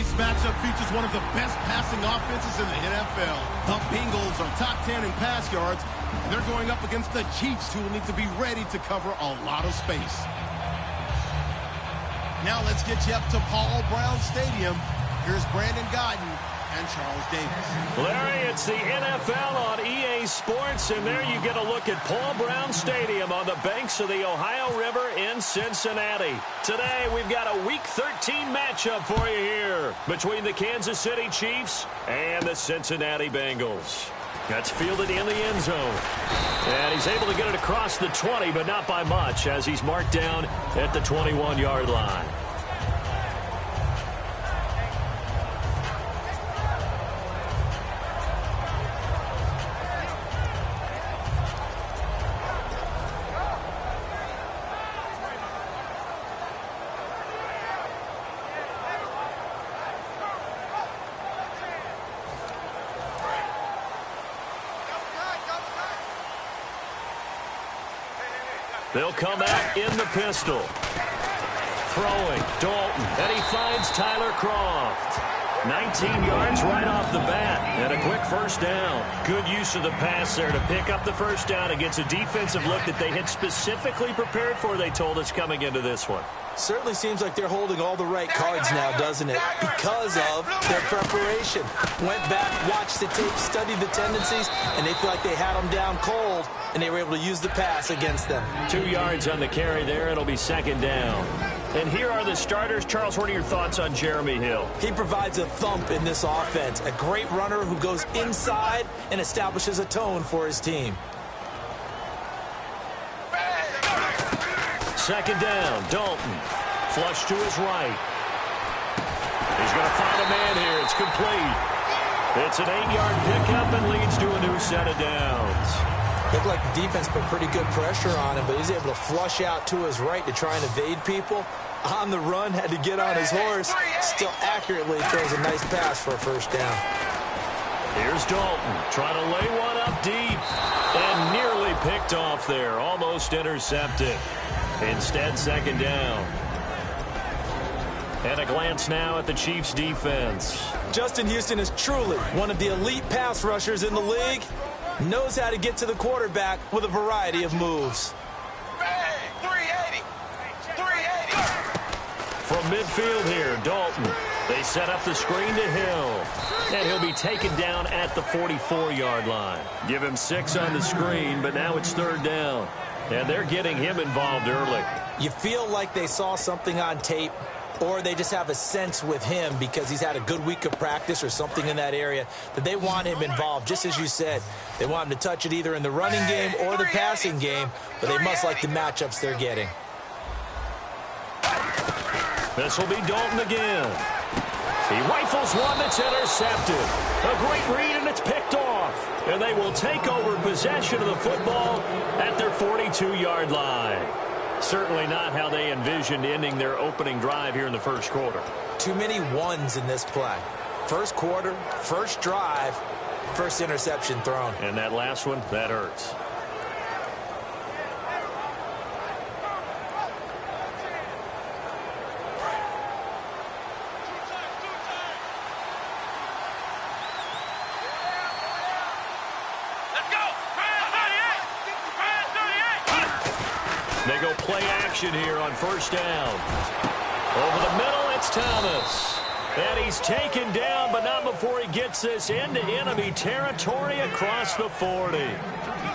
Today's matchup features one of the best passing offenses in the NFL. The Bengals are top 10 in pass yards, and they're going up against the Chiefs, who will need to be ready to cover a lot of space. Now let's get you up to Paul Brown Stadium. Here's Brandon Godden and Charles Davis. Larry, it's the NFL on EA Sports, and there you get a look at Paul Brown Stadium on the banks of the Ohio River in Cincinnati. Today, we've got a Week 13 matchup for you here between the Kansas City Chiefs and the Cincinnati Bengals. That's fielded in the end zone. And he's able to get it across the 20, but not by much, as he's marked down at the 21-yard line. They'll come out in the pistol. Throwing, Dalton, and he finds Tyler Kroft. 19 yards right off the bat, and a quick first down. Good use of the pass there to pick up the first down against a defensive look that they had specifically prepared for, they told us, coming into this one. Certainly seems like they're holding all the right cards now, doesn't it? Because of their preparation. Went back, watched the tape, studied the tendencies, and they feel like they had them down cold, and they were able to use the pass against them. 2 yards on the carry there. It'll be second down. And here are the starters. Charles, what are your thoughts on Jeremy Hill? He provides a thump in this offense. A great runner who goes inside and establishes a tone for his team. Second down, Dalton. Flush to his right. He's going to find a man here. It's complete. It's an 8-yard pickup and leads to a new set of downs. Looked like the defense put pretty good pressure on him, but he's able to flush out to his right to try and evade people. On the run, had to get on his horse. Still accurately throws a nice pass for a first down. Here's Dalton trying to lay one up deep and nearly picked off there. Almost intercepted. Instead, second down. And a glance now at the Chiefs' defense. Justin Houston is truly one of the elite pass rushers in the league. Knows how to get to the quarterback with a variety of moves. 380. From midfield here, Dalton. They set up the screen to Hill. And he'll be taken down at the 44-yard line. Give him 6 on the screen, but now it's third down. And they're getting him involved early. You feel like they saw something on tape, or they just have a sense with him because he's had a good week of practice or something in that area that they want him involved. Just as you said, they want him to touch it either in the running game or the passing game, but they must like the matchups they're getting. This will be Dalton again. He rifles one that's intercepted. A great read, and it's picked off. And they will take over possession of the football at their 42-yard line. Certainly not how they envisioned ending their opening drive here in the first quarter. Too many ones in this play. First quarter, first drive, first interception thrown. And that last one, that hurts. They go play action here on first down. Over the middle, it's Thomas. And he's taken down, but not before he gets this into enemy territory across the 40.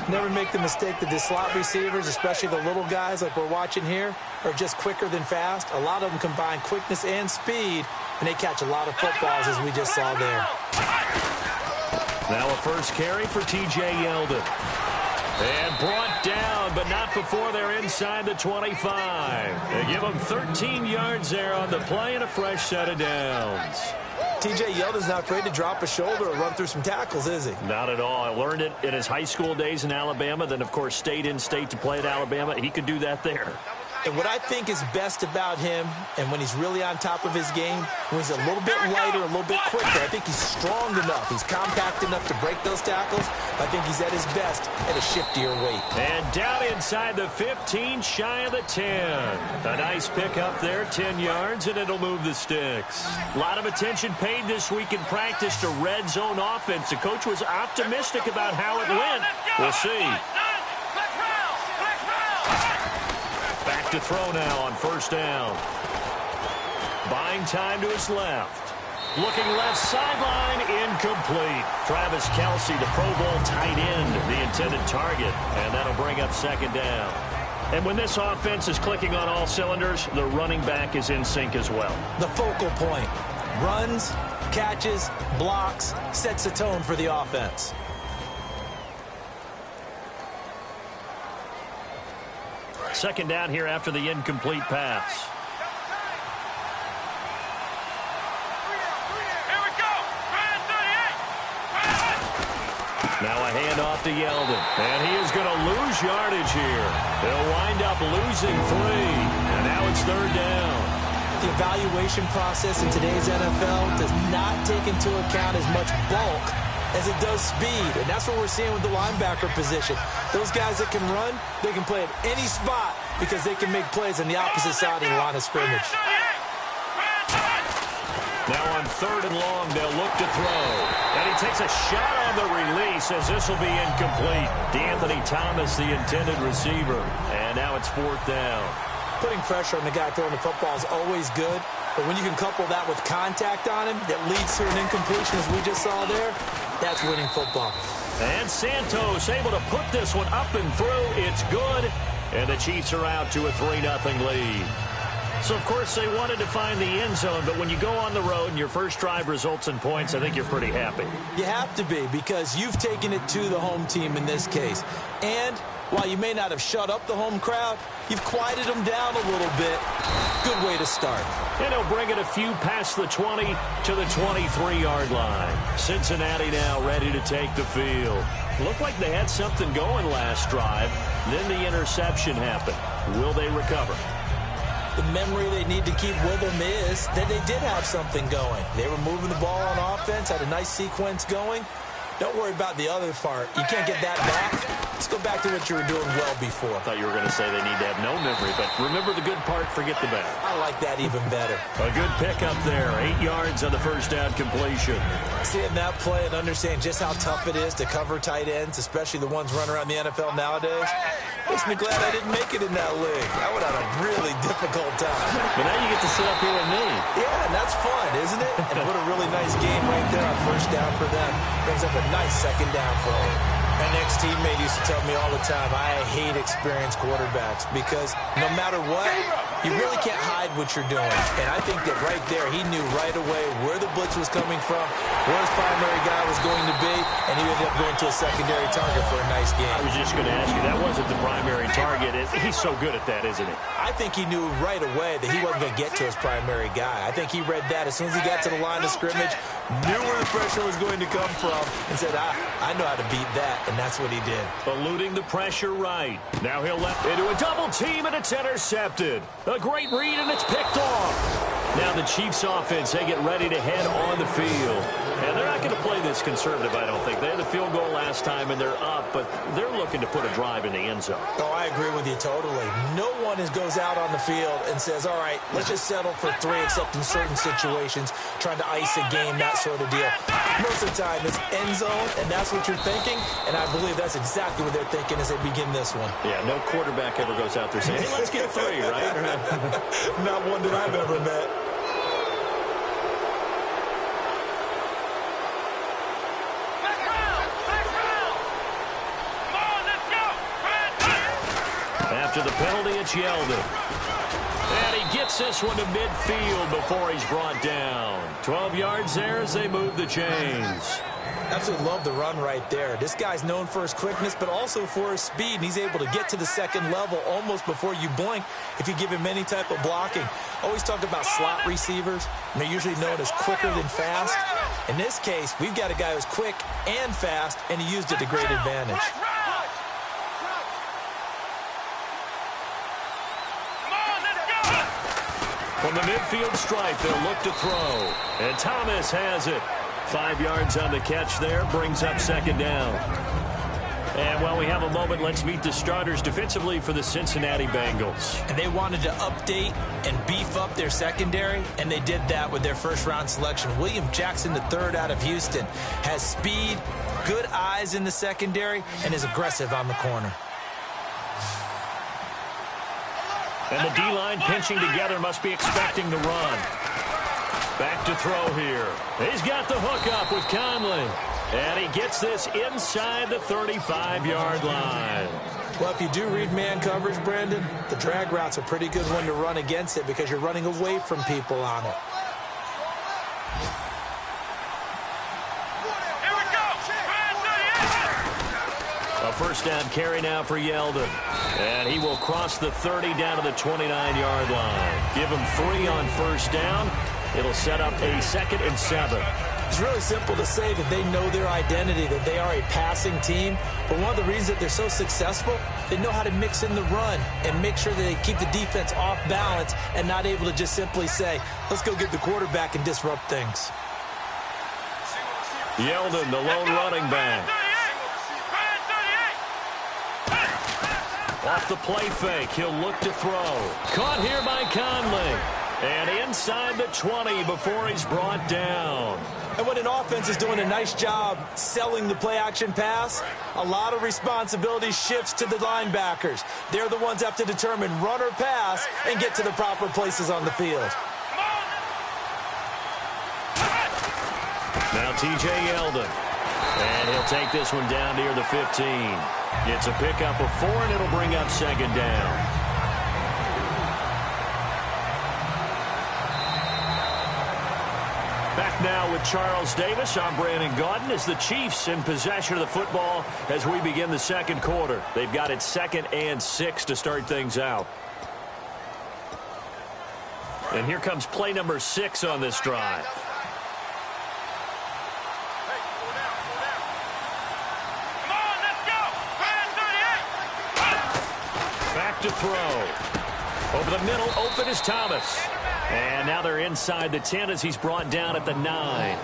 Never make the mistake that the slot receivers, especially the little guys like we're watching here, are just quicker than fast. A lot of them combine quickness and speed, and they catch a lot of footballs, as we just saw there. Now a first carry for T.J. Yeldon. And brought down, but not before they're inside the 25. They give him 13 yards there on the play and a fresh set of downs. T.J. Yeldon's not afraid to drop a shoulder or run through some tackles, is he? Not at all. I learned it in his high school days in Alabama, then, of course, stayed in state to play at Alabama. He could do that there. And what I think is best about him, and when he's really on top of his game, when he's a little bit lighter, a little bit quicker, I think he's strong enough, he's compact enough to break those tackles. I think he's at his best at a shiftier weight. And down inside the 15, shy of the 10. A nice pick up there, 10 yards, and it'll move the sticks. A lot of attention paid this week in practice to red zone offense. The coach was optimistic about how it went. We'll see. Back to throw now on first down. Buying time to his left. Looking left sideline, incomplete. Travis Kelce, the Pro Bowl tight end, the intended target. And that'll bring up second down. And when this offense is clicking on all cylinders, the running back is in sync as well. The focal point. Runs, catches, blocks, sets the tone for the offense. Second down here after the incomplete pass. Now a handoff to Yeldon. And he is going to lose yardage here. He'll wind up losing 3. And now it's third down. The evaluation process in today's NFL does not take into account as much bulk as it does speed. And that's what we're seeing with the linebacker position. Those guys that can run, they can play at any spot because they can make plays on the opposite side of the line of scrimmage. Now on third and long, they'll look to throw. And he takes a shot on the release as this will be incomplete. DeAnthony Thomas, the intended receiver. And now it's fourth down. Putting pressure on the guy throwing the football is always good. But when you can couple that with contact on him that leads to an incompletion, as we just saw there, that's winning football. And Santos able to put this one up and through. It's good. And the Chiefs are out to a 3-0 lead. So, of course, they wanted to find the end zone, but when you go on the road and your first drive results in points, I think you're pretty happy. You have to be, because you've taken it to the home team in this case. And while you may not have shut up the home crowd, you've quieted them down a little bit. Good way to start. And he'll bring it a few past the 20 to the 23-yard line. Cincinnati now ready to take the field. Looked like they had something going last drive. Then the interception happened. Will they recover? The memory they need to keep with them is that they did have something going. They were moving the ball on offense, had a nice sequence going. Don't worry about the other part. You can't get that back. Let's go back to what you were doing well before. I thought you were going to say they need to have no memory, but remember the good part, forget the bad. I like that even better. A good pickup there. 8 yards on the first down completion. Seeing that play and understand just how tough it is to cover tight ends, especially the ones running around the NFL nowadays, makes me glad I didn't make it in that league. I would have a really difficult time. But now you get to sit up here with me. Yeah, and that's fun, isn't it? And what a really nice game right there on first down for them. Brings up a nice second down for them. An ex-teammate used to tell me all the time, I hate experienced quarterbacks because no matter what, you really can't hide what you're doing. And I think that right there, he knew right away where the blitz was coming from, where his primary guy was going to be, and he ended up going to a secondary target for a nice game. I was just going to ask you, that wasn't the primary target. He's so good at that, isn't he? I think he knew right away that he wasn't going to get to his primary guy. I think he read that as soon as he got to the line of scrimmage, knew where the pressure was going to come from, and said, I know how to beat that, and that's what he did. Eluding the pressure right. Now he'll let into a double team, and it's intercepted. A great read, and it's picked off. Now the Chiefs offense, they get ready to head on the field. And they're not going to play this conservative, I don't think. They had a field goal last time, and they're up, but they're looking to put a drive in the end zone. Oh, I agree with you totally. No one goes out on the field and says, all right, let's just settle for 3, except in certain situations, trying to ice a game, that sort of deal. Most of the time, it's end zone, and that's what you're thinking, and I believe that's exactly what they're thinking as they begin this one. Yeah, no quarterback ever goes out there saying, hey, let's get 3, right? Not one that I've ever met. After the penalty, it's Yeldon. And he gets this one to midfield before he's brought down. 12 yards there as they move the chains. Absolutely love the run right there. This guy's known for his quickness, but also for his speed. And he's able to get to the second level almost before you blink if you give him any type of blocking. Always talk about slot receivers, and they're usually known as quicker than fast. In this case, we've got a guy who's quick and fast, and he used it to great advantage. From the midfield stripe, they'll look to throw. And Thomas has it. 5 yards on the catch there, brings up second down. And while we have a moment, let's meet the starters defensively for the Cincinnati Bengals. And they wanted to update and beef up their secondary, and they did that with their first-round selection. William Jackson, the third out of Houston, has speed, good eyes in the secondary, and is aggressive on the corner. And the D-line pinching together, must be expecting the run. Back to throw here. He's got the hook up with Conley. And he gets this inside the 35-yard line. Well, if you do read man coverage, Brandon, the drag route's a pretty good one to run against it because you're running away from people on it. Here we go. A first down carry now for Yeldon. And he will cross the 30 down to the 29-yard line. Give him 3 on first down. It'll set up a 2nd and 7. It's really simple to say that they know their identity, that they are a passing team. But one of the reasons that they're so successful, they know how to mix in the run and make sure that they keep the defense off balance and not able to just simply say, let's go get the quarterback and disrupt things. Yeldon, the lone running back. Off the play fake, he'll look to throw. Caught here by Conley. And inside the 20 before he's brought down. And when an offense is doing a nice job selling the play-action pass, a lot of responsibility shifts to the linebackers. They're the ones that have to determine run or pass and get to the proper places on the field. Now T.J. Yeldon. And he'll take this one down near the 15. It's a pickup of 4, and it'll bring up second down. Back now with Charles Davis. I'm Brandon Gaudin as the Chiefs in possession of the football as we begin the second quarter. They've got it 2nd and 6 to start things out. And here comes play number 6 on this drive. Back to throw. Over the middle, open is Thomas. And now they're inside the 10 as he's brought down at the 9.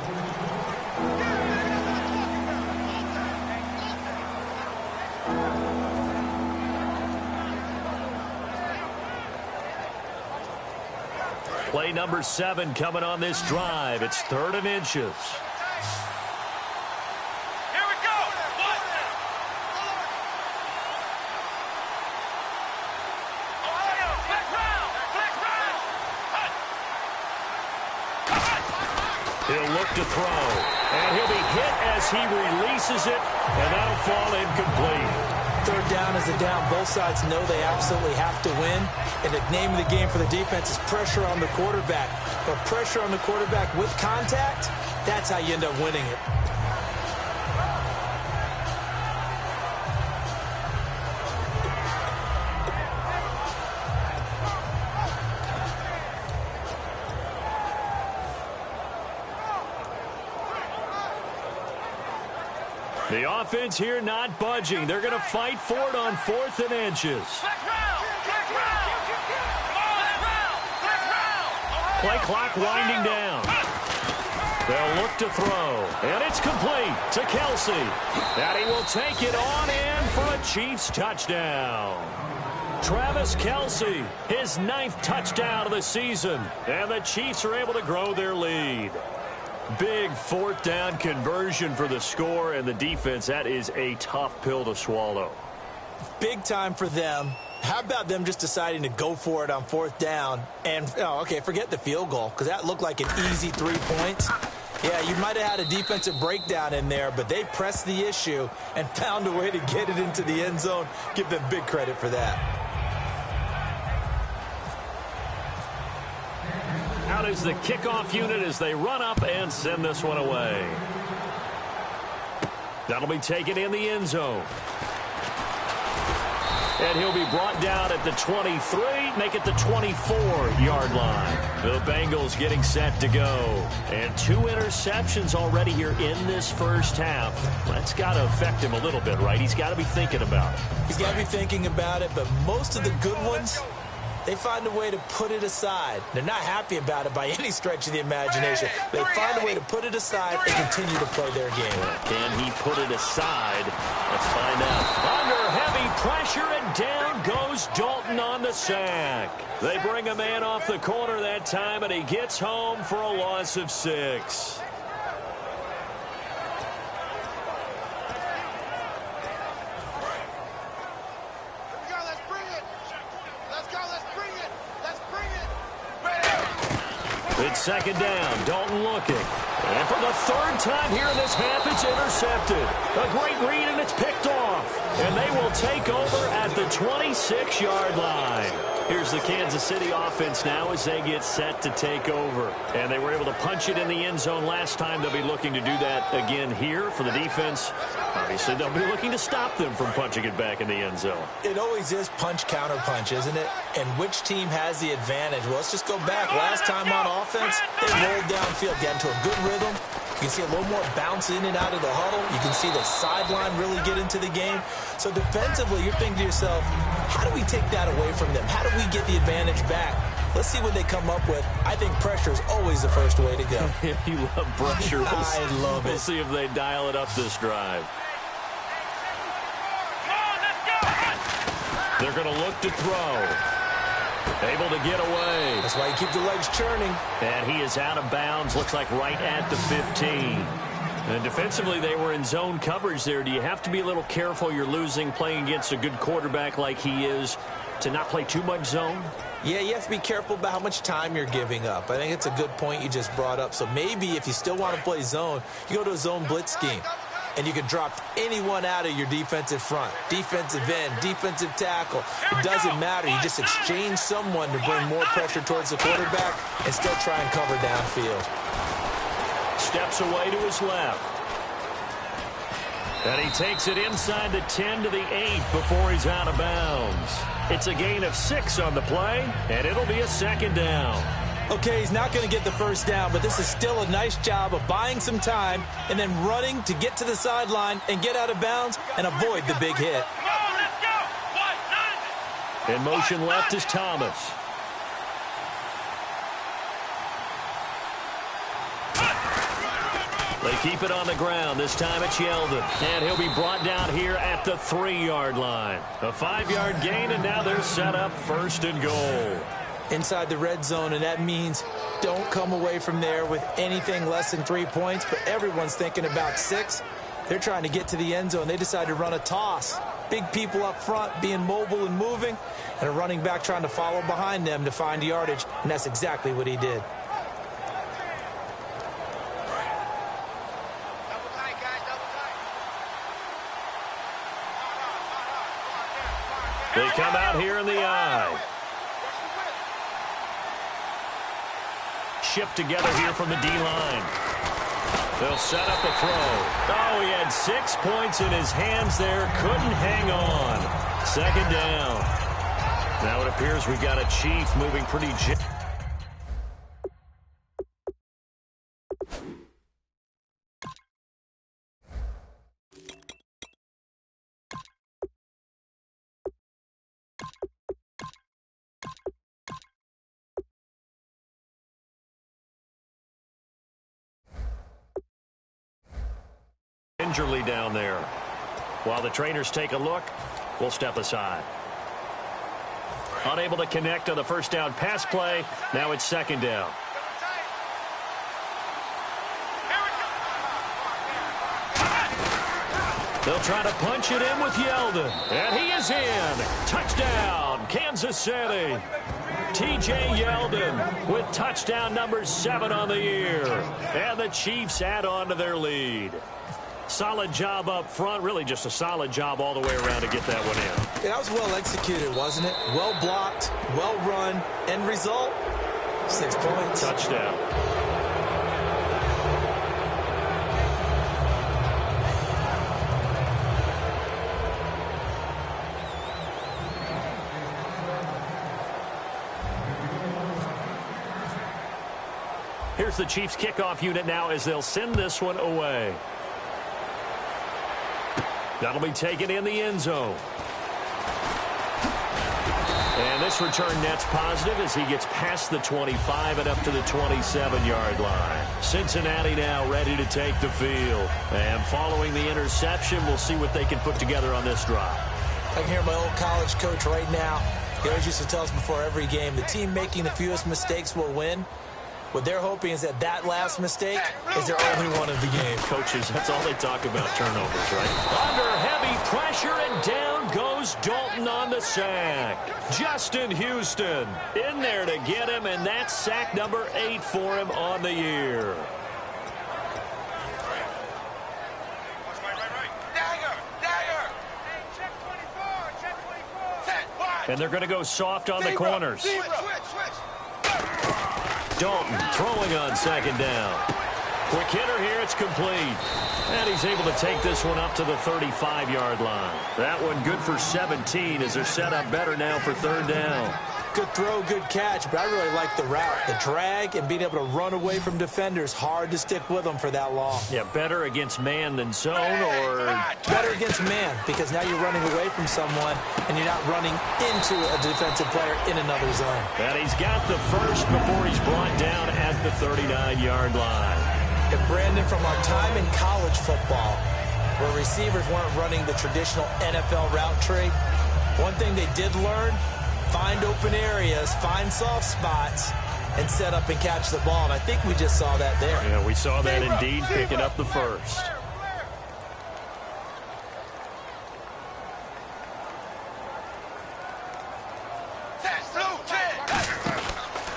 Play number 7 coming on this drive. It's 3rd and inches. He'll look to throw, and he'll be hit as he releases it, and that'll fall incomplete. 3rd down is a down. Both sides know they absolutely have to win, and the name of the game for the defense is pressure on the quarterback. But pressure on the quarterback with contact, that's how you end up winning it. The offense here not budging. They're going to fight for it on 4th and inches. Play clock winding down. They'll look to throw. And it's complete to Kelsey. And he will take it on in for a Chiefs touchdown. Travis Kelsey, his 9th touchdown of the season. And the Chiefs are able to grow their lead. Big 4th down conversion for the score, and the defense, that is a tough pill to swallow. Big time for them. How about them just deciding to go for it on 4th down? And, forget the field goal, because that looked like an easy 3 points. Yeah, you might have had a defensive breakdown in there, but they pressed the issue and found a way to get it into the end zone. Give them big credit for that. Out is the kickoff unit as they run up and send this one away. That'll be taken in the end zone. And he'll be brought down at the 23, make it the 24-yard line. The Bengals getting set to go. And 2 interceptions already here in this first half. That's got to affect him a little bit, right? He's got to be thinking about it. He's got to be thinking about it, but most of the good ones They find a way to put it aside. They're not happy about it by any stretch of the imagination. They find a way to put it aside and continue to play their game. Can he put it aside? Let's find out. Under heavy pressure, and down goes Dalton on the sack. They bring a man off the corner that time, and he gets home for a loss of 6. It's second down. Dalton looking. And for the third time here in this half, it's intercepted. A great read, and it's picked off. And they will take over at the 26-yard line. Here's the Kansas City offense now as they get set to take over. And they were able to punch it in the end zone last time. They'll be looking to do that again here for the defense. Obviously, they'll be looking to stop them from punching it back in the end zone. It always is punch, counter punch, isn't it? And which team has the advantage? Well, let's just go back. Last time on offense, they rolled downfield, got into a good rhythm. You can see a little more bounce in and out of the huddle. You can see the sideline really get into the game. So defensively, you're thinking to yourself, how do we take that away from them? How do we get the advantage back? Let's see what they come up with. I think pressure is always the first way to go. You love pressure. I love it. We'll see if they dial it up this drive. They're going to look to throw. Able to get away. That's why you keep the legs churning. And he is out of bounds. Looks like right at the 15. And defensively, they were in zone coverage there. Do you have to be a little careful? You're losing playing against a good quarterback like he is to not play too much zone? Yeah, you have to be careful about how much time you're giving up. I think it's a good point you just brought up. So maybe if you still want to play zone, you go to a zone blitz scheme. And you can drop anyone out of your defensive front. Defensive end, defensive tackle. It doesn't matter. You just exchange someone to bring more pressure towards the quarterback and still try and cover downfield. Steps away to his left. And he takes it inside the 10 to the 8 before he's out of bounds. It's a gain of 6 on the play, and it'll be a second down. Okay, he's not going to get the first down, but this is still a nice job of buying some time and then running to get to the sideline and get out of bounds and avoid the big hit. In motion left is Thomas. They keep it on the ground. This time it's Yeldon. And he'll be brought down here at the 3-yard line. A 5-yard gain, and now they're set up first and goal. Inside the red zone, and that means don't come away from there with anything less than 3 points, but everyone's thinking about 6. They're trying to get to the end zone. They decide to run a toss. Big people up front being mobile and moving, and a running back trying to follow behind them to find yardage, and that's exactly what he did. They come out here in the eye. Shift together here from the D-line. They'll set up a throw. Oh, he had 6 points in his hands there. Couldn't hang on. Second down. Now it appears we've got a Chief moving pretty gingerly down there. While the trainers take a look, we'll step aside. Unable to connect on the first down pass play. Now it's second down. They'll try to punch it in with Yeldon. And he is in. Touchdown, Kansas City. T.J. Yeldon with touchdown number 7 on the year. And the Chiefs add on to their lead. Solid job up front. Really just a solid job all the way around to get that one in. Yeah, that was well executed, wasn't it? Well blocked, well run. End result, 6 points. Touchdown. Here's the Chiefs kickoff unit now as they'll send this one away. That'll be taken in the end zone. And this this return net's positive as he gets past the 25 and up to the 27-yard line. Cincinnati now ready to take the field. And following the interception, we'll see what they can put together on this drive. I can hear my old college coach right now. He always used to tell us before every game, the team making the fewest mistakes will win. What they're hoping is that last mistake is their only one of the game. Coaches, that's all they talk about, turnovers, right? Under heavy pressure, and down goes Dalton on the sack. Justin Houston in there to get him, and that's sack number 8 for him on the year. And they're going to go soft on the corners. Dalton throwing on second down. Quick hitter here, it's complete. And he's able to take this one up to the 35-yard line. That one good for 17 as they're set up better now for third down. Good throw, good catch, but I really like the route. The drag and being able to run away from defenders, hard to stick with them for that long. Yeah, better against man than zone, or better against man, because now you're running away from someone and you're not running into a defensive player in another zone. And he's got the first before he's brought down at the 39-yard line. And Brandon, from our time in college football, where receivers weren't running the traditional NFL route tree, one thing they did learn: find open areas, find soft spots, and set up and catch the ball. And I think we just saw that there. Yeah, we saw that indeed, picking up the first.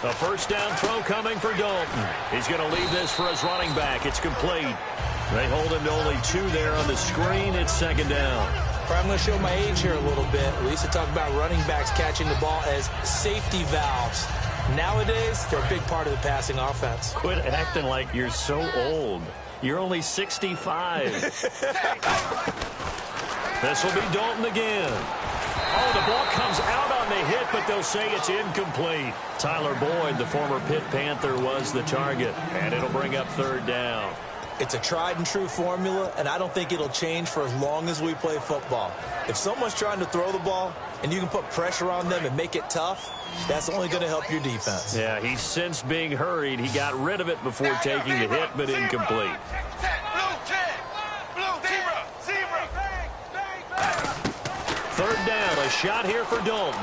A first down throw coming for Dalton. He's going to leave this for his running back. It's complete. They hold him to only 2 there on the screen. It's second down. I'm going to show my age here a little bit. We used to talk about running backs catching the ball as safety valves. Nowadays, they're a big part of the passing offense. Quit acting like you're so old. You're only 65. This will be Dalton again. Oh, the ball comes out on the hit, but they'll say it's incomplete. Tyler Boyd, the former Pitt Panther, was the target, and it'll bring up third down. It's a tried-and-true formula, and I don't think it'll change for as long as we play football. If someone's trying to throw the ball and you can put pressure on them and make it tough, that's only going to help your defense. Yeah, he's since being hurried. He got rid of it before taking the hit, but incomplete. Third down, a shot here for Dalton.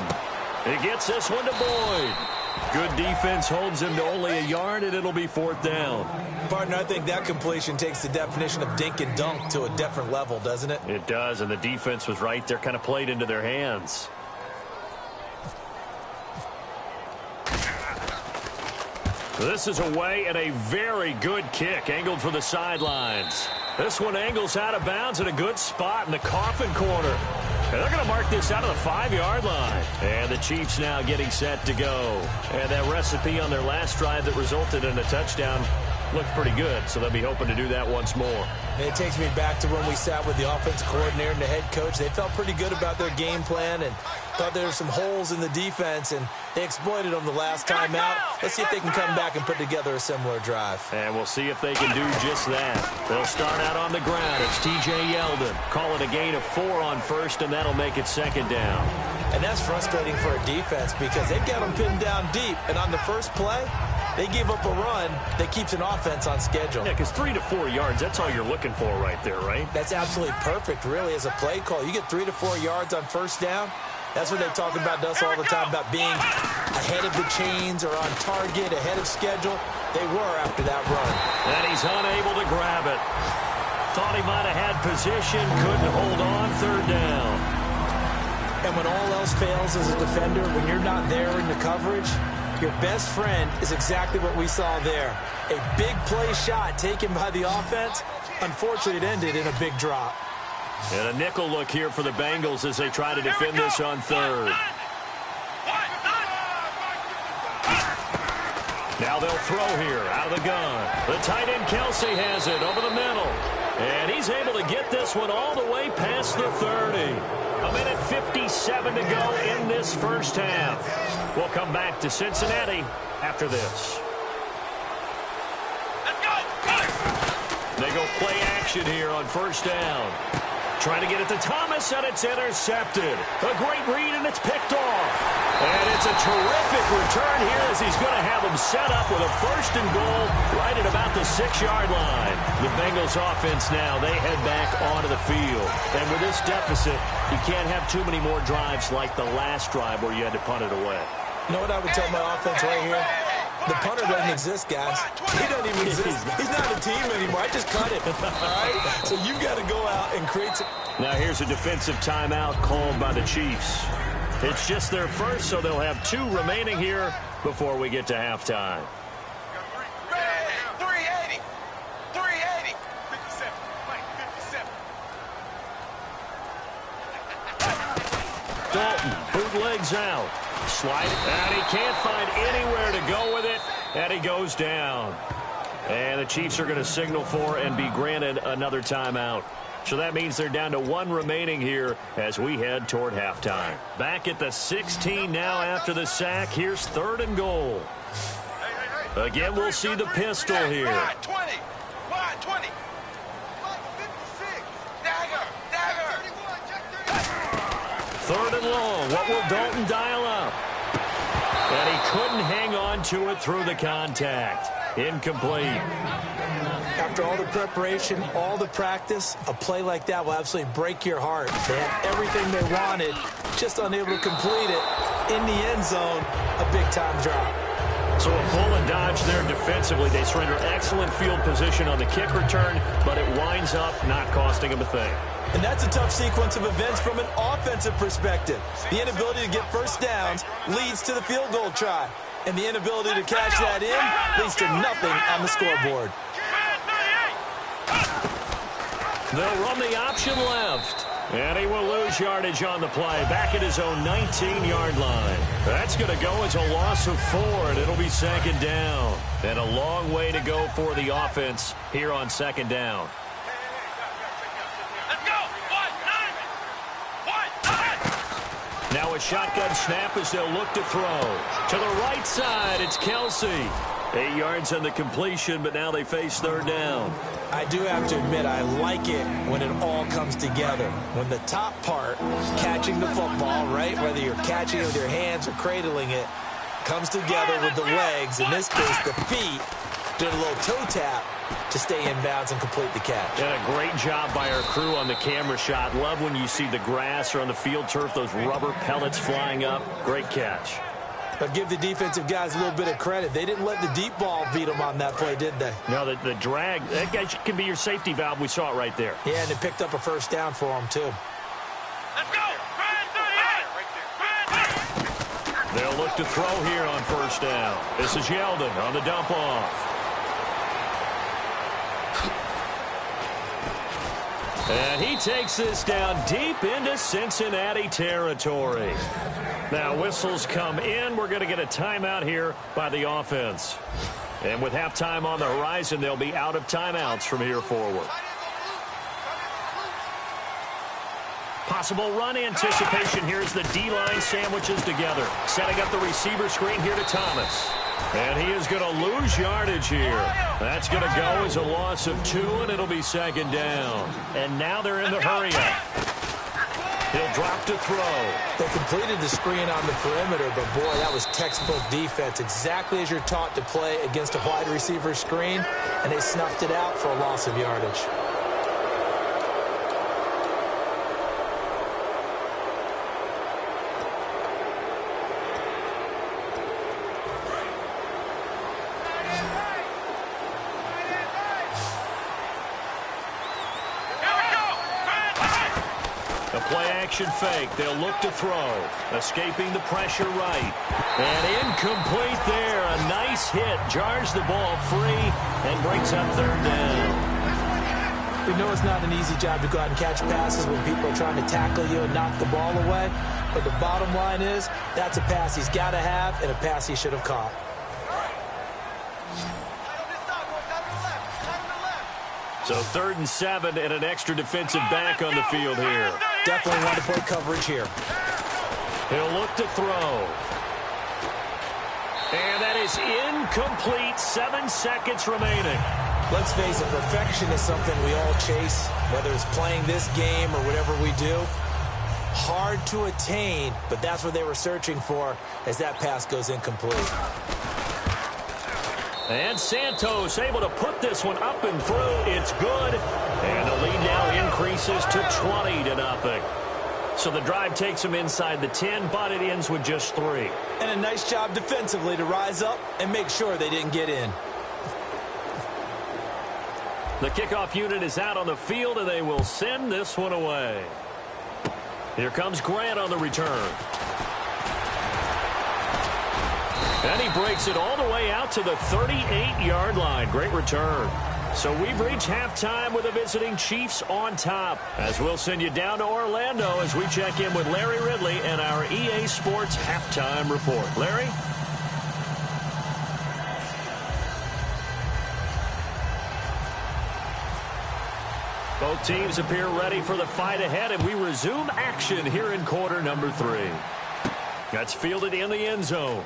He gets this one to Boyd. Good defense holds him to only a yard, and it'll be fourth down. Partner, I think that completion takes the definition of dink and dunk to a different level, doesn't it? It does, and the defense was right there, kind of played into their hands. This is away, and a very good kick angled for the sidelines. This one angles out of bounds in a good spot in the coffin corner. And they're going to mark this out of the 5-yard line. And the Chiefs now getting set to go. And that recipe on their last drive that resulted in a touchdown looked pretty good, so they'll be hoping to do that once more. And it takes me back to when we sat with the offensive coordinator and the head coach. They felt pretty good about their game plan and thought there were some holes in the defense, and they exploited them the last time out. Let's see if they can come back and put together a similar drive. And we'll see if they can do just that. They'll start out on the ground. It's T.J. Yeldon. Call it a gain of 4 on first, and that'll make it second down. And that's frustrating for a defense because they've got them pinned down deep, and on the first play, they give up a run that keeps an offense on schedule. Yeah, because 3 to 4 yards, that's all you're looking for right there, right? That's absolutely perfect, really, as a play call. You get 3 to 4 yards on first down. That's what they talk about us all the time, about being ahead of the chains or on target, ahead of schedule. They were after that run. And he's unable to grab it. Thought he might have had position, couldn't hold on, third down. And when all else fails as a defender, when you're not there in the coverage, your best friend is exactly what we saw there. A big play shot taken by the offense. Unfortunately, it ended in a big drop. And a nickel look here for the Bengals as they try to defend this on third. Now they'll throw here out of the gun. The tight end Kelsey has it over the middle. And he's able to get this one all the way past the 30. A minute 57 to go in this first half. We'll come back to Cincinnati after this. They go play action here on first down. Trying to get it to Thomas, and it's intercepted. A great read, and it's picked off. And it's a terrific return here as he's going to have him set up with a 1st and goal right at about the 6-yard line. The Bengals offense now, they head back onto the field. And with this deficit, you can't have too many more drives like the last drive where you had to punt it away. You know what I would tell my offense right here? The punter doesn't exist, guys. He doesn't even exist. He's not a team anymore. I just cut him. All right? So you've got to go out and create some... Now here's a defensive timeout called by the Chiefs. It's just their first, so they'll have 2 remaining here before we get to halftime. 380. 380. 57. 57. Dalton bootlegs out. Slide it, and he can't find anywhere to go with it, and he goes down. And the Chiefs are going to signal for and be granted another timeout. So that means they're down to 1 remaining here as we head toward halftime. Back at the 16 now after the sack. Here's 3rd and goal. Again, we'll see the pistol here. 20. 20. 56. Dagger. 3rd and long. What will Dalton dial up? And he couldn't hang on to it through the contact. Incomplete. After all the preparation, all the practice, a play like that will absolutely break your heart. They had everything they wanted, just unable to complete it. In the end zone, a big-time drop. So a pull and dodge there defensively. They surrender excellent field position on the kick return, but it winds up not costing them a thing. And that's a tough sequence of events from an offensive perspective. The inability to get first downs leads to the field goal try. And the inability to cash that in leads to nothing on the scoreboard. They'll run the option left. And he will lose yardage on the play. Back at his own 19-yard line. That's going to go as a loss of 4, and it'll be 2nd down. And a long way to go for the offense here on 2nd down. Let's go. 1-9. Now a shotgun snap as they'll look to throw. To the right side, it's Kelsey. 8 yards on the completion, but now they face 3rd down. I do have to admit, I like it when it all comes together. When the top part, catching the football, right, whether you're catching it with your hands or cradling it, comes together with the legs, in this case the feet, did a little toe tap to stay in bounds and complete the catch. And a great job by our crew on the camera shot. Love when you see the grass or on the field turf, those rubber pellets flying up. Great catch. But give the defensive guys a little bit of credit. They didn't let the deep ball beat them on that play, did they? No, the drag, that guy can be your safety valve. We saw it right there. Yeah, and they picked up a 1st down for them, too. Let's go. They'll look to throw here on 1st down. This is Yeldon on the dump off. And he takes this down deep into Cincinnati territory. Now whistles come in. We're going to get a timeout here by the offense. And with halftime on the horizon, they'll be out of timeouts from here forward. Possible run anticipation. Here's the D-line sandwiches together. Setting up the receiver screen here to Thomas. And he is going to lose yardage here. That's going to go as a loss of 2, and it'll be 2nd down. And now they're in the hurry-up. He'll drop to throw. They completed the screen on the perimeter, but boy, that was textbook defense. Exactly as you're taught to play against a wide receiver screen, and they snuffed it out for a loss of yardage. Play-action fake. They'll look to throw. Escaping the pressure right. And incomplete there. A nice hit. Jars the ball free and brings up 3rd down. We know it's not an easy job to go out and catch passes when people are trying to tackle you and knock the ball away. But the bottom line is that's a pass he's got to have and a pass he should have caught. So 3rd and 7 and an extra defensive back on the field here. Definitely want to play coverage here. He'll look to throw. And that is incomplete. 7 seconds remaining. Let's face it, perfection is something we all chase, whether it's playing this game or whatever we do. Hard to attain, but that's what they were searching for as that pass goes incomplete. And Santos able to put this one up and through. It's good. And the lead now increases to 20-0. So the drive takes them inside the 10, but it ends with just 3. And a nice job defensively to rise up and make sure they didn't get in. The kickoff unit is out on the field, and they will send this one away. Here comes Grant on the return. And he breaks it all the way out to the 38-yard line. Great return. So we've reached halftime with the visiting Chiefs on top. As we'll send you down to Orlando as we check in with Larry Ridley and our EA Sports Halftime Report. Larry? Both teams appear ready for the fight ahead, and we resume action here in quarter number 3. That's fielded in the end zone.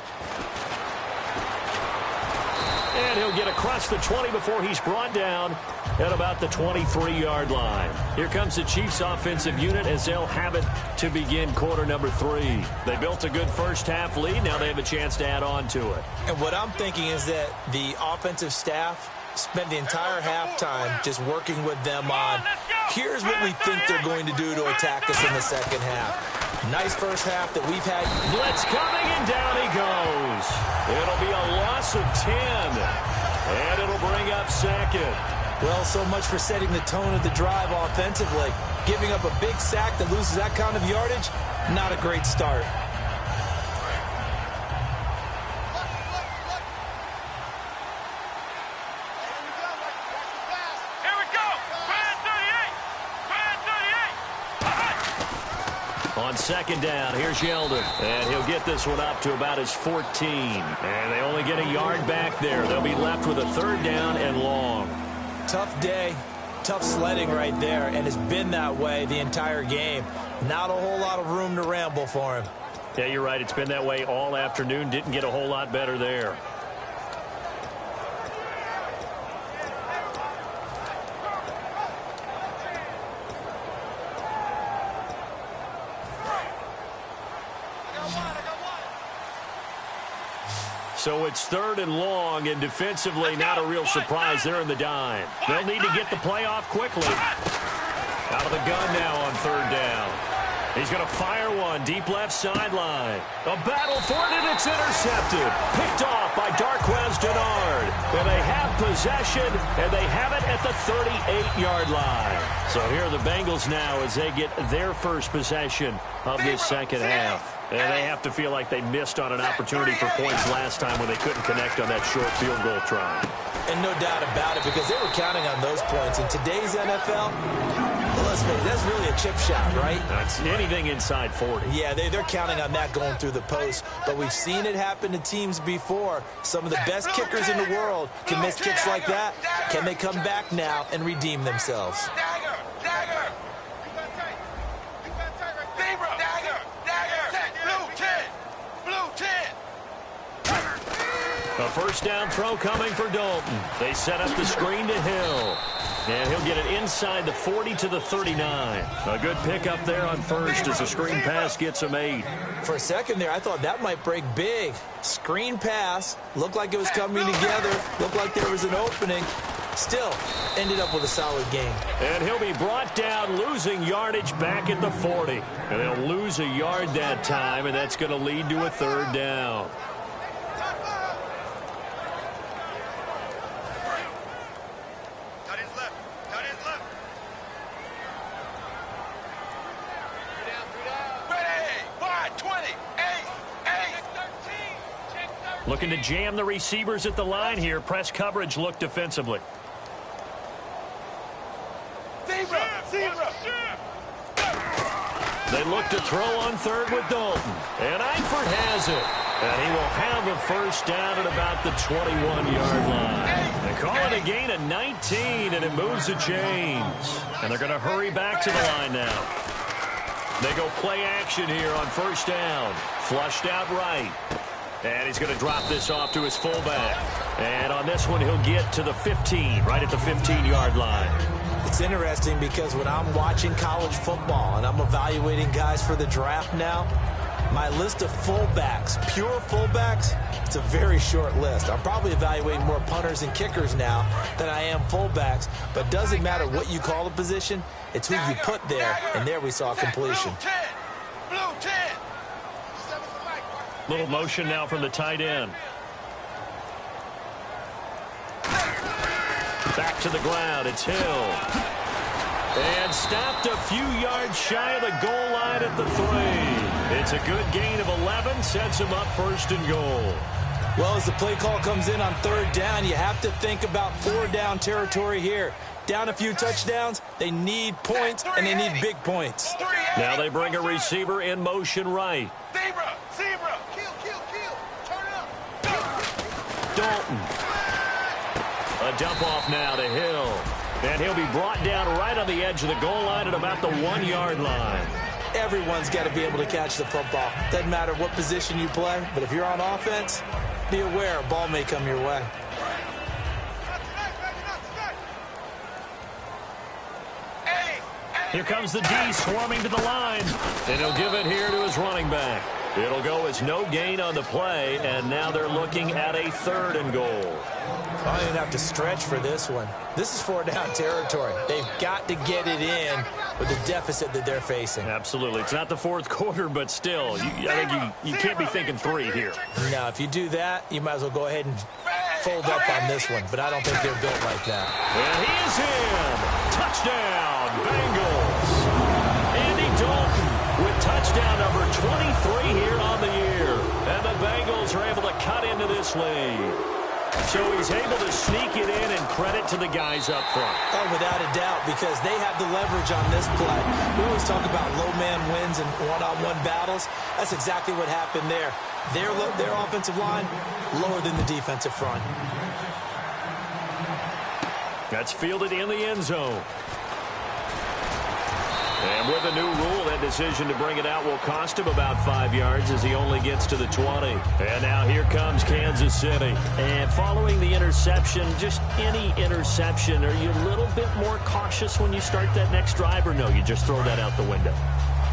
And he'll get across the 20 before he's brought down at about the 23-yard line. Here comes the Chiefs offensive unit as they'll have it to begin quarter number 3. They built a good first-half lead. Now they have a chance to add on to it. And what I'm thinking is that the offensive staff spent the entire halftime just working with them on, here's what we think they're going to do to attack us in the second half. Nice first half that we've had. Blitz coming, and down he goes. It'll be a loss of 10, and it'll bring up second. Well, so much for setting the tone of the drive offensively. Giving up a big sack that loses that kind of yardage, not a great start. On second down, here's Yeldon. And he'll get this one up to about his 14. And they only get a yard back there. They'll be left with a third down and long. Tough day, tough sledding right there, and it's been that way the entire game. Not a whole lot of room to ramble for him. Yeah, you're right. It's been that way all afternoon. Didn't get a whole lot better there. So it's third and long, and defensively not a real surprise. They're in the dime. They'll need to get the play off quickly. Out of the gun now on third down. He's going to fire one deep left sideline. A battle for it, and it's intercepted. Picked off by Darquez Denard. And they have possession, and they have it at the 38-yard line. So here are the Bengals now as they get their first possession of this second half. And they have to feel like they missed on an opportunity for points last time when they couldn't connect on that short field goal try. And no doubt about it, because they were counting on those points. In today's NFL, well, let's face it, that's really a chip shot, right? That's anything inside 40. Yeah, they're counting on that going through the post. But we've seen it happen to teams before. Some of the best kickers in the world can miss kicks like that. Can they come back now and redeem themselves? Dagger! Dagger! Blue 10! A first down throw coming for Dalton. They set up the screen to Hill. And he'll get it inside the 40 to the 39. A good pickup there on first as the screen pass gets him 8. For a second there, I thought that might break big. Screen pass. Looked like it was coming together. Looked like there was an opening. Still, ended up with a solid game. And he'll be brought down, losing yardage back at the 40. And they'll lose a yard that time, and that's going to lead to a third down. Looking to jam the receivers at the line here. Press coverage look defensively. They look to throw on third with Dalton. And Eifert has it. And he will have a first down at about the 21-yard line. They call it a gain of 19, and it moves the chains. And they're going to hurry back to the line now. They go play action here on first down. Flushed out right. And he's going to drop this off to his fullback. And on this one, he'll get to the 15, right at the 15-yard line. It's interesting because when I'm watching college football and I'm evaluating guys for the draft now, my list of fullbacks, pure fullbacks, it's a very short list. I'm probably evaluating more punters and kickers now than I am fullbacks, but it doesn't matter what you call the position, it's who you put there, and there we saw completion. Blue 10. Little motion now from the tight end. Back to the ground. It's Hill. And stopped a few yards shy of the goal line at the 3. It's a good gain of 11. Sets him up first and goal. Well, as the play call comes in on 3rd down, you have to think about 4-down territory here. Down a few touchdowns, they need points, and they need big points. Now they bring a receiver in motion right. Zebra. Kill. Turn it up. Dalton. A dump off now to Hill. And he'll be brought down right on the edge of the goal line at about the 1-yard line. Everyone's got to be able to catch the football. Doesn't matter what position you play, but if you're on offense, be aware a ball may come your way. Here comes the D swarming to the line. And he'll give it here to his running back. It'll go as no gain on the play, and now they're looking at a 3rd and goal. I don't even have to stretch for this one. This is 4-down territory. They've got to get it in with the deficit that they're facing. Absolutely. It's not the 4th quarter, but still, I think you can't be thinking 3 here. Now, if you do that, you might as well go ahead and fold up on this one, but I don't think they're built like that. And he is in. Touchdown, Bengals. Andy Dalton with touchdown number 23 here on the year. And the Bengals are able to cut into this lead. So he's able to sneak it in, and credit to the guys up front. Oh, without a doubt, because they have the leverage on this play. We always talk about low man wins and one-on-one battles. That's exactly what happened there. Their offensive line lower than the defensive front. That's fielded in the end zone. And with a new rule, that decision to bring it out will cost him about 5 yards as he only gets to the 20. And now here comes Kansas City. And following the interception, just any interception, are you a little bit more cautious when you start that next drive, or no, you just throw that out the window?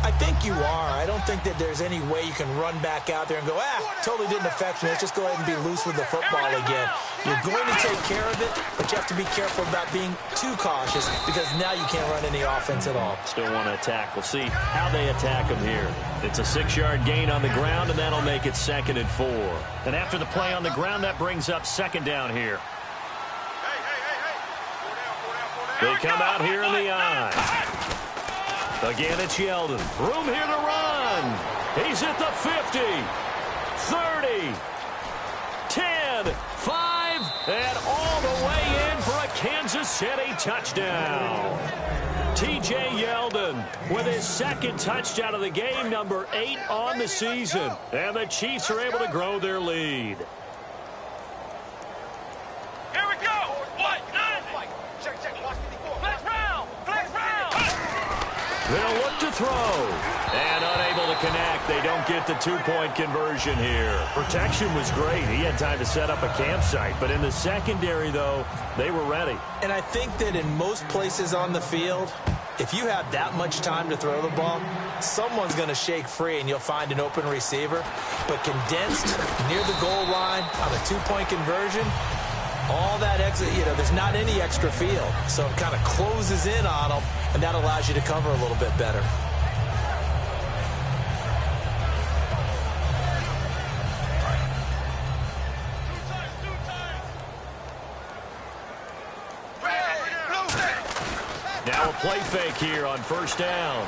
I think you are. I don't think that there's any way you can run back out there and go, totally didn't affect me. Let's just go ahead and be loose with the football again. You're going to take care of it, but you have to be careful about being too cautious because now you can't run any offense at all. Still want to attack. We'll see how they attack him here. It's a 6-yard gain on the ground, and that'll make it 2nd and 4. And after the play on the ground, that brings up 2nd down here. They come out here in the I. Again, it's Yeldon. Room here to run. He's at the 50, 30, 10, 5, and all the way in for a Kansas City touchdown. T.J. Yeldon with his 2nd touchdown of the game, number 8 on the season. And the Chiefs are able to grow their lead. Here we go. What? Check. Watch 54. Flex round. They'll look to throw. And unable to connect. They don't get the 2-point conversion here. Protection was great. He had time to set up a campsite. But in the secondary, though, they were ready. And I think that in most places on the field, if you have that much time to throw the ball, someone's going to shake free and you'll find an open receiver. But condensed near the goal line on a 2-point conversion, all that exit, there's not any extra field. So it kind of closes in on them, and that allows you to cover a little bit better. Now a play fake here on 1st down.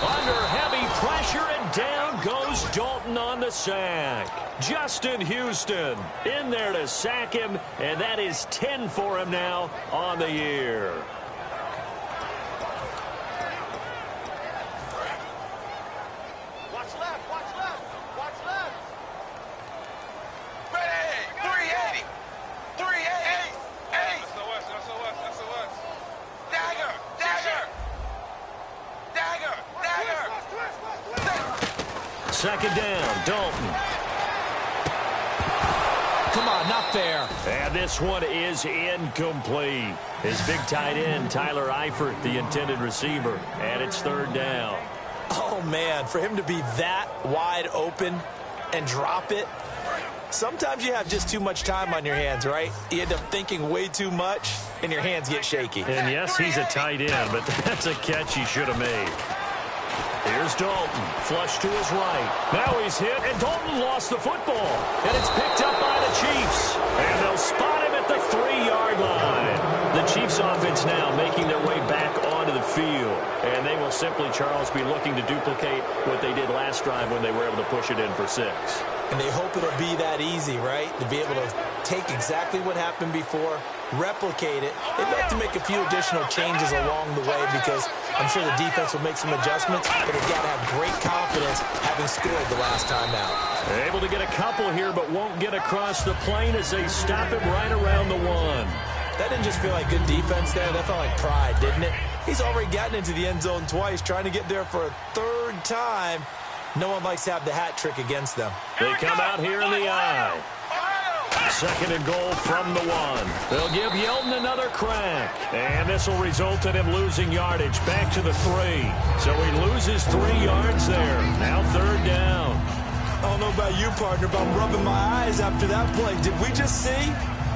Under heavy pressure, and down goes Dalton on the sack. Justin Houston in there to sack him, and that is 10 for him now on the year. Watch left. Ready. 380. 388. SOS. Dagger. 2nd down, Dalton. Come on, now not fair. And this one is incomplete. His big tight end, Tyler Eifert, the intended receiver. And it's third down. Oh, man, for him to be that wide open and drop it. Sometimes you have just too much time on your hands, right? You end up thinking way too much, and your hands get shaky. And yes, he's a tight end, but that's a catch he should have made. Here's Dalton, flush to his right. Now he's hit, and Dalton lost the football. And it's picked up by the Chiefs. And they'll spot him at the 3-yard line. The Chiefs offense now making their way back onto the field. And they will simply, Charles, be looking to duplicate what they did last drive when they were able to push it in for 6. And they hope it'll be that easy, right? To be able to take exactly what happened before, replicate it. They'd like to make a few additional changes along the way because I'm sure the defense will make some adjustments, but they've got to have great confidence having scored the last time out. They're able to get a couple here, but won't get across the plane as they stop him right around the 1. That didn't just feel like good defense there. That felt like pride, didn't it? He's already gotten into the end zone twice, trying to get there for a 3rd time. No one likes to have the hat trick against them. They come out here in the I. 2nd and goal from the 1. They'll give Yeldon another crack. And this will result in him losing yardage back to the 3. So he loses 3 yards there. Now 3rd down. I don't know about you, partner, but I'm rubbing my eyes after that play. Did we just see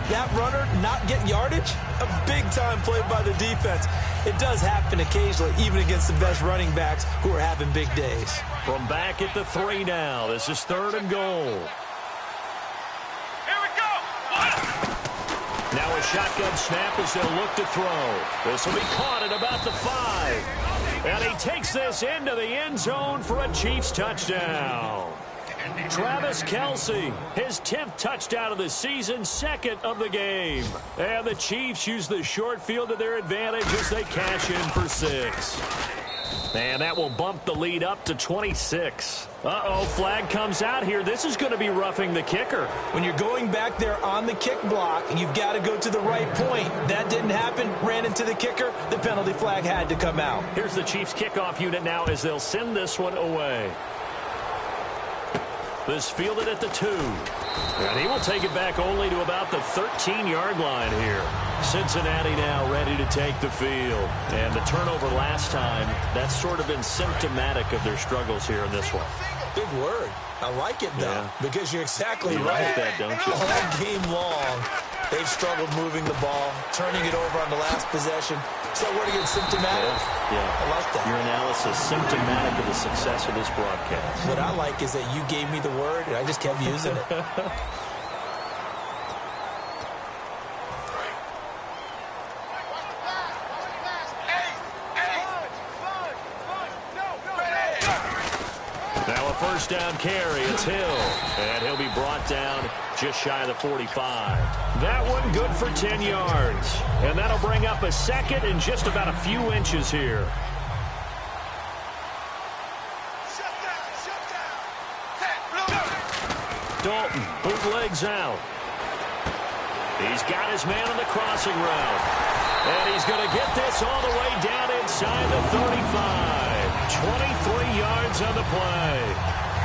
that runner not get yardage? A big-time play by the defense. It does happen occasionally, even against the best running backs who are having big days. From back at the 3 now. This is 3rd and goal. Here we go. Now a shotgun snap as they'll look to throw. This will be caught at about the 5. And he takes this into the end zone for a Chiefs touchdown. Travis Kelce, his 10th touchdown of the season, 2nd of the game. And the Chiefs use the short field to their advantage as they cash in for 6. And that will bump the lead up to 26. Uh-oh, flag comes out here. This is going to be roughing the kicker. When you're going back there on the kick block, you've got to go to the right point. That didn't happen. Ran into the kicker. The penalty flag had to come out. Here's the Chiefs kickoff unit now as they'll send this one away. This fielded at the 2. And he will take it back only to about the 13-yard line here. Cincinnati now ready to take the field. And the turnover last time, that's sort of been symptomatic of their struggles here in this one. Big word. I like it, though, because you're exactly right. Like that, don't you? All game long, they've struggled moving the ball, turning it over on the last possession. So word again, symptomatic? Yeah. I like that. Your analysis, symptomatic of the success of this broadcast. What I like is that you gave me the word, and I just kept using it. Now a first down carry. It's Hill. And he'll be brought down just shy of the 45. That one good for 10 yards. And that'll bring up a 2nd and just about a few inches here. Dalton bootlegs out. He's got his man on the crossing route. And he's going to get this all the way down inside the 35. 23 yards on the play.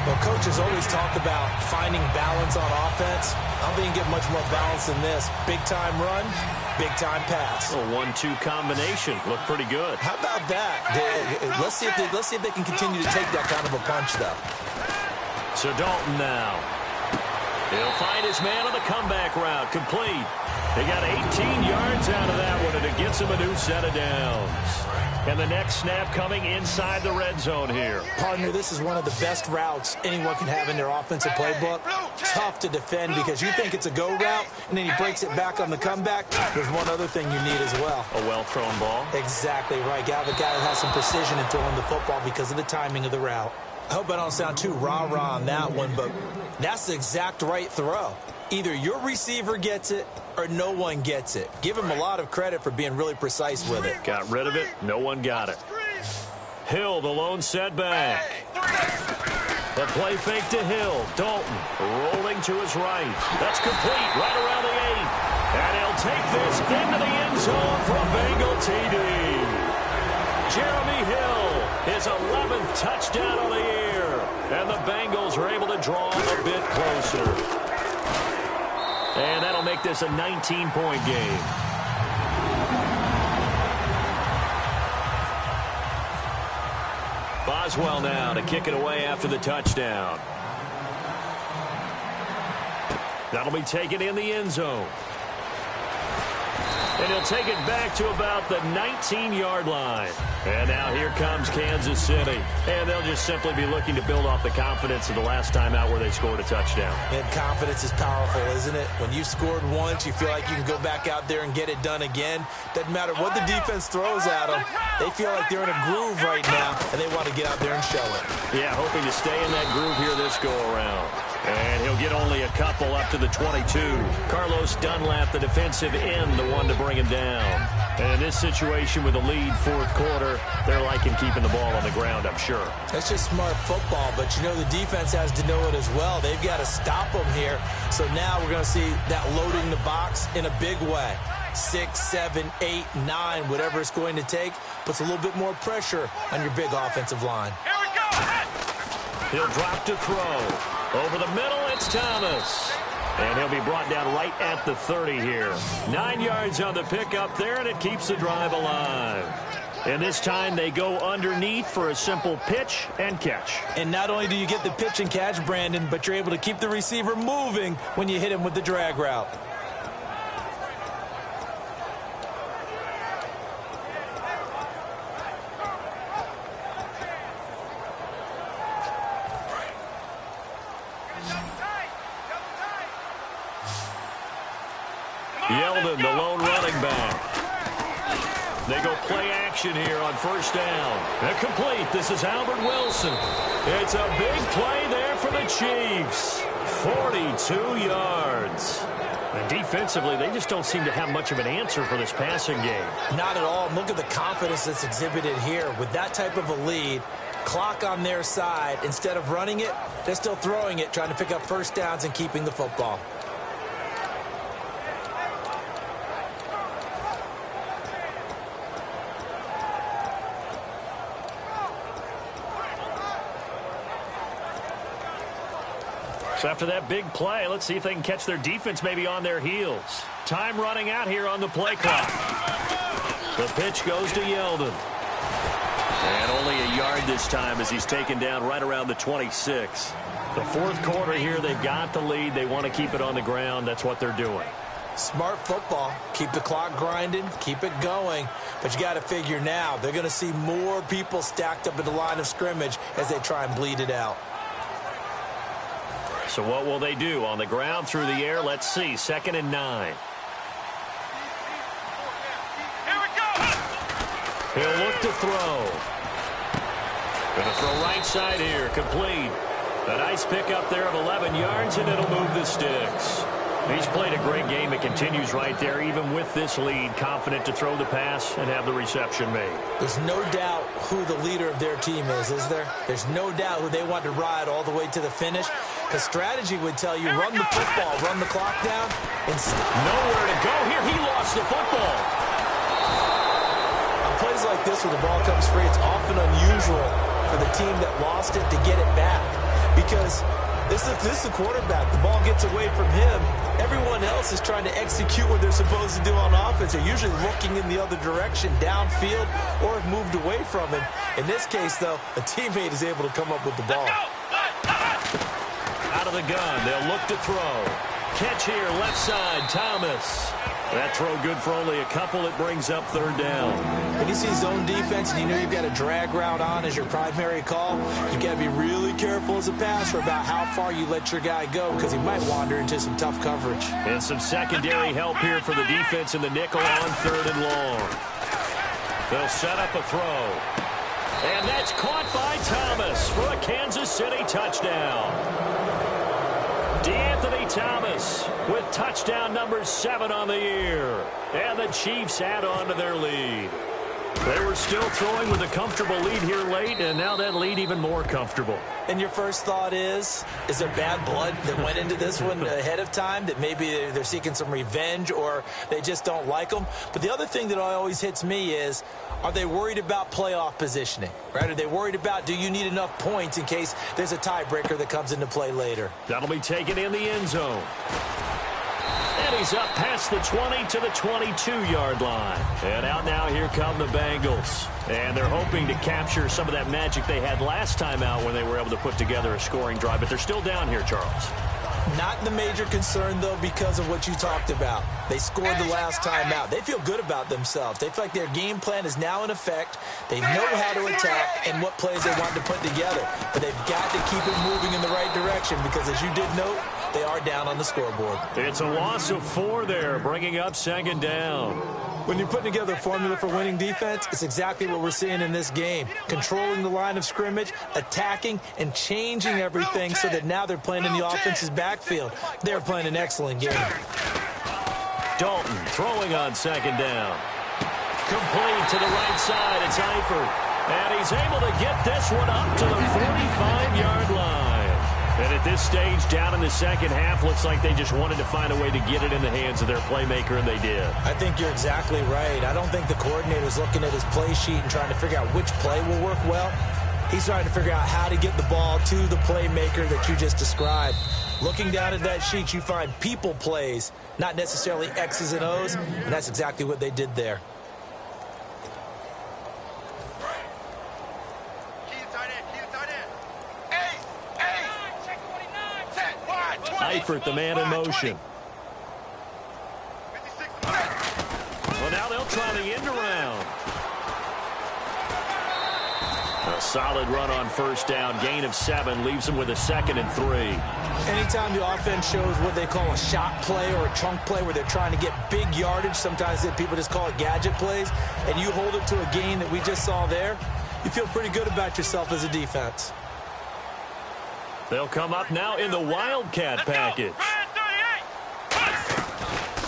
Well, coaches always talk about finding balance on offense. I don't think you can get much more balance than this. Big-time run, big-time pass. A 1-2 combination. Looked pretty good. How about that? Let's see if they can continue to take that kind of a punch, though. So Dalton now. He'll find his man on the comeback route. Complete. They got 18 yards out of that one, and it gets him a new set of downs. And the next snap coming inside the red zone here. Partner, this is one of the best routes anyone can have in their offensive playbook. Tough to defend because you think it's a go route, and then he breaks it back on the comeback. There's one other thing you need as well. A well-thrown ball. Exactly right. Got a guy that has some precision in throwing the football because of the timing of the route. I hope I don't sound too rah-rah on that one, but that's the exact right throw. Either your receiver gets it or no one gets it. Give him a lot of credit for being really precise with it. Got rid of it. No one got it. Hill, the lone setback. The play fake to Hill. Dalton rolling to his right. That's complete right around the 8. And he'll take this into the end zone for a Bengal TD. Jeremy Hill, his 11th touchdown of the year. And the Bengals are able to draw a bit closer. And that'll make this a 19-point game. Boswell now to kick it away after the touchdown. That'll be taken in the end zone. And he'll take it back to about the 19-yard line. And now here comes Kansas City. And they'll just simply be looking to build off the confidence of the last time out where they scored a touchdown. And confidence is powerful, isn't it? When you've scored once, you feel like you can go back out there and get it done again. Doesn't matter what the defense throws at them. They feel like they're in a groove right now, and they want to get out there and show it. Yeah, hoping to stay in that groove here this go-around. And he'll get only a couple up to the 22. Carlos Dunlap, the defensive end, the one to bring him down. And in this situation with a lead fourth quarter, they're liking keeping the ball on the ground, I'm sure. That's just smart football, but you know the defense has to know it as well. They've got to stop them here. So now we're going to see that loading the box in a big way. 6, 7, 8, 9, whatever it's going to take, puts a little bit more pressure on your big offensive line. Here we go. He'll drop to throw. Over the middle, it's Thomas. And he'll be brought down right at the 30 here. 9 yards on the pickup there, and it keeps the drive alive. And this time they go underneath for a simple pitch and catch. And not only do you get the pitch and catch, Brandon, but you're able to keep the receiver moving when you hit him with the drag route. Yeldon, the lone running back. They go play action here on first down. And complete. This is Albert Wilson. It's a big play there for the Chiefs. 42 yards. And defensively, they just don't seem to have much of an answer for this passing game. Not at all. Look at the confidence that's exhibited here. With that type of a lead, clock on their side, instead of running it, they're still throwing it, trying to pick up first downs and keeping the football. So after that big play, let's see if they can catch their defense maybe on their heels. Time running out here on the play clock. The pitch goes to Yeldon. And only a yard this time as he's taken down right around the 26. The fourth quarter here, they've got the lead. They want to keep it on the ground. That's what they're doing. Smart football. Keep the clock grinding. Keep it going. But you got to figure now, they're going to see more people stacked up at the line of scrimmage as they try and bleed it out. So what will they do? On the ground, through the air, let's see. 2nd and 9. Here we go. He'll look to throw. Going to throw right side here. Complete. A nice pickup there of 11 yards, and it'll move the sticks. He's played a great game. It continues right there, even with this lead. Confident to throw the pass and have the reception made. There's no doubt who the leader of their team is there? There's no doubt who they want to ride all the way to the finish. Because strategy would tell you, run the football, run the clock down. Nowhere to go here. He lost the football. On plays like this where the ball comes free, it's often unusual for the team that lost it to get it back. Because this is the quarterback. The ball gets away from him. Everyone else is trying to execute what they're supposed to do on offense. They're usually looking in the other direction, downfield, or have moved away from him. In this case, though, a teammate is able to come up with the ball. Out of the gun, they'll look to throw. Catch here, left side, Thomas. That throw good for only a couple. It brings up 3rd down. When you see zone defense and you know you've got a drag route on as your primary call, you've got to be really careful as a passer about how far you let your guy go because he might wander into some tough coverage. And some secondary help here for the defense in the nickel on 3rd and long. They'll set up a throw. And that's caught by Thomas for a Kansas City touchdown. DeAnthony Thomas with touchdown number 7 on the year. And the Chiefs add on to their lead. They were still throwing with a comfortable lead here late, and now that lead even more comfortable. And your first thought is there bad blood that went into this one ahead of time, that maybe they're seeking some revenge or they just don't like them? But the other thing that always hits me is, are they worried about playoff positioning? Right? Are they worried about, do you need enough points in case there's a tiebreaker that comes into play later? That'll be taken in the end zone. he's up past the 20 to the 22-yard line. And out now, here come the Bengals. And they're hoping to capture some of that magic they had last time out when they were able to put together a scoring drive. But they're still down here, Charles. Not the major concern, though, because of what you talked about. They scored the last time out. They feel good about themselves. They feel like their game plan is now in effect. They know how to attack and what plays they want to put together. But they've got to keep it moving in the right direction because, as you did note, they are down on the scoreboard. It's a loss of 4 there, bringing up second down. When you're putting together a formula for winning defense, it's exactly what we're seeing in this game. Controlling the line of scrimmage, attacking, and changing everything so that now they're playing in the offense's backfield. They're playing an excellent game. Dalton throwing on second down. Complete to the right side. It's Eifert. And he's able to get this one up to the 45-yard line. And at this stage, down in the second half, looks like they just wanted to find a way to get it in the hands of their playmaker, and they did. I think you're exactly right. I don't think the coordinator's looking at his play sheet and trying to figure out which play will work well. He's trying to figure out how to get the ball to the playmaker that you just described. Looking down at that sheet, you find people plays, not necessarily X's and O's, and that's exactly what they did there. Eifert, the man in motion. Well, now they'll try the end around. A solid run on first down. Gain of 7 leaves them with a 2nd and 3. Anytime the offense shows what they call a shot play or a chunk play where they're trying to get big yardage, sometimes people just call it gadget plays, and you hold it to a gain that we just saw there, you feel pretty good about yourself as a defense. They'll come up now in the Wildcat package.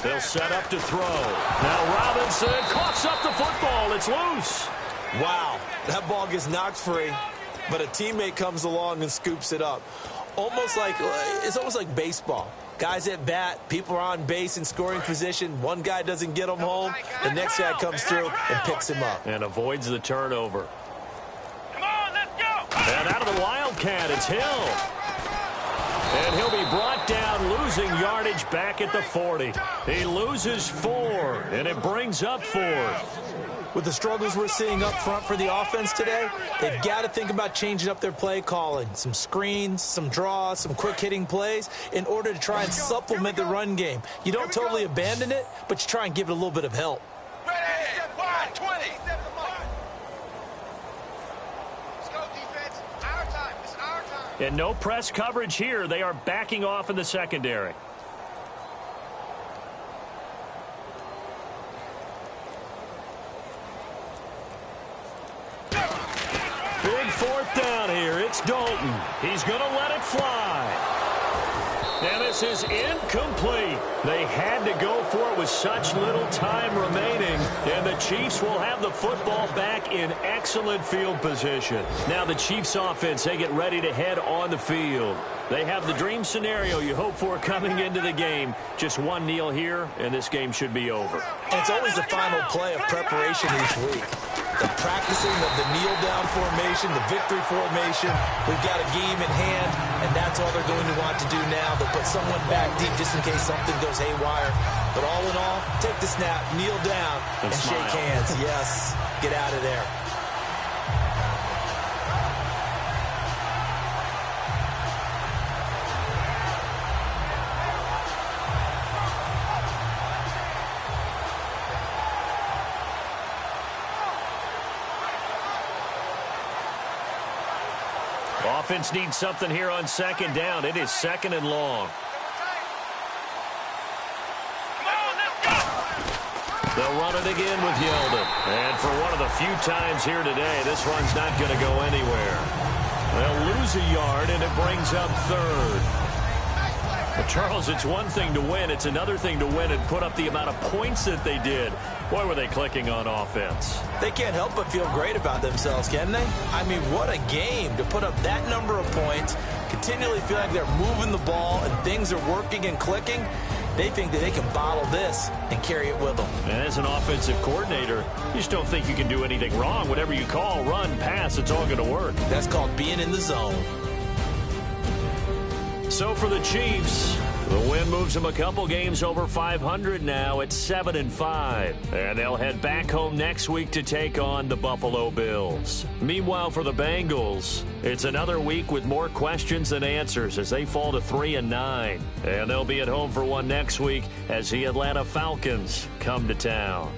They'll set up to throw. Now Robinson coughs up the football. It's loose. Wow, that ball gets knocked free, but a teammate comes along and scoops it up. It's almost like baseball. Guys at bat, people are on base in scoring position. One guy doesn't get him home. The next guy comes through and picks him up. And avoids the turnover. And out of the Wildcat, it's Hill. And he'll be brought down, losing yardage back at the 40. He loses 4, and it brings up 4th. With the struggles we're seeing up front for the offense today, they've got to think about changing up their play calling. Some screens, some draws, some quick-hitting plays in order to try and supplement the run game. You don't totally abandon it, but you try and give it a little bit of help. And no press coverage here. They are backing off in the secondary. Big 4th down here. It's Dalton. He's going to let it fly. And this is incomplete. They had to go for it with such little time remaining. And the Chiefs will have the football back in excellent field position. Now the Chiefs offense, they get ready to head on the field. They have the dream scenario you hope for coming into the game. Just one kneel here, and this game should be over. And it's always the final play of preparation each week. The practicing of the kneel-down formation, the victory formation. We've got a game in hand, and that's all they're going to want to do now. They'll put someone back deep just in case something goes haywire. But all in all, take the snap, kneel down, and shake hands. Yes, get out of there. Offense needs something here on second down. It is 2nd and long. They'll run it again with Yeldon. And for one of the few times here today, this run's not going to go anywhere. They'll lose a yard, and it brings up 3rd. Well, Charles, it's one thing to win. It's another thing to win and put up the amount of points that they did. Boy, were they clicking on offense. They can't help but feel great about themselves, can they? I mean, what a game to put up that number of points, continually feel like they're moving the ball and things are working and clicking. They think that they can bottle this and carry it with them. And as an offensive coordinator, you just don't think you can do anything wrong. Whatever you call, run, pass, it's all going to work. That's called being in the zone. So for the Chiefs, The win moves them a couple games over 500 now at 7-5. And they'll head back home next week to take on the Buffalo Bills. Meanwhile, for the Bengals, it's another week with more questions than answers as they fall to 3-9. And they'll be at home for one next week as the Atlanta Falcons come to town.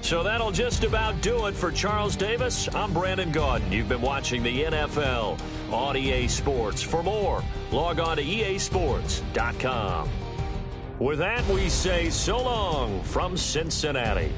So that'll just about do it for Charles Davis. I'm Brandon Gaudin. You've been watching the NFL on EA Sports. For more, log on to easports.com. With that, we say so long from Cincinnati.